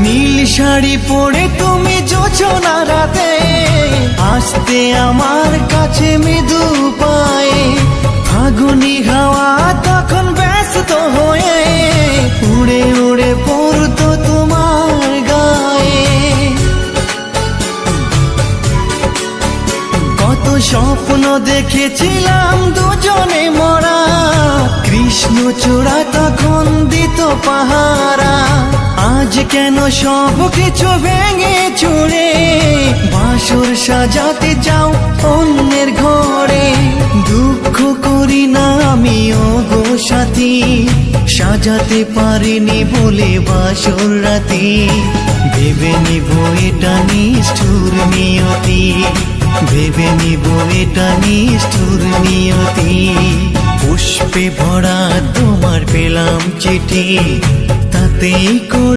নীল শাড়ি পরে তুমি যোচনা রাতে আসতে আমার কাছে মৃদু পায়ে, ফাগুনি হাওয়া তখন ব্যস্ত হয়ে উড়ে উড়ে পড়তো তোমার গায়ে। কত স্বপ্ন দেখেছিলাম দুজনে মরা, কৃষ্ণচূড়া তখন দিত পাহারা। আজ কেন সব কিছু ভেঙে চুরে বাসর সাজাতে যাও অন্যের ঘরে। দুঃখ করি না আমিও গো সাথী, সাজাতে পারিনি বলে বাসর রাতি। ভেবে নিব এটা নিষ্ঠুর নিয়তি, ভেবে নিব এটা নিষ্ঠুর নিয়তি। পুষ্পে ভরা তোমার পেলাম চিঠি, তাতেই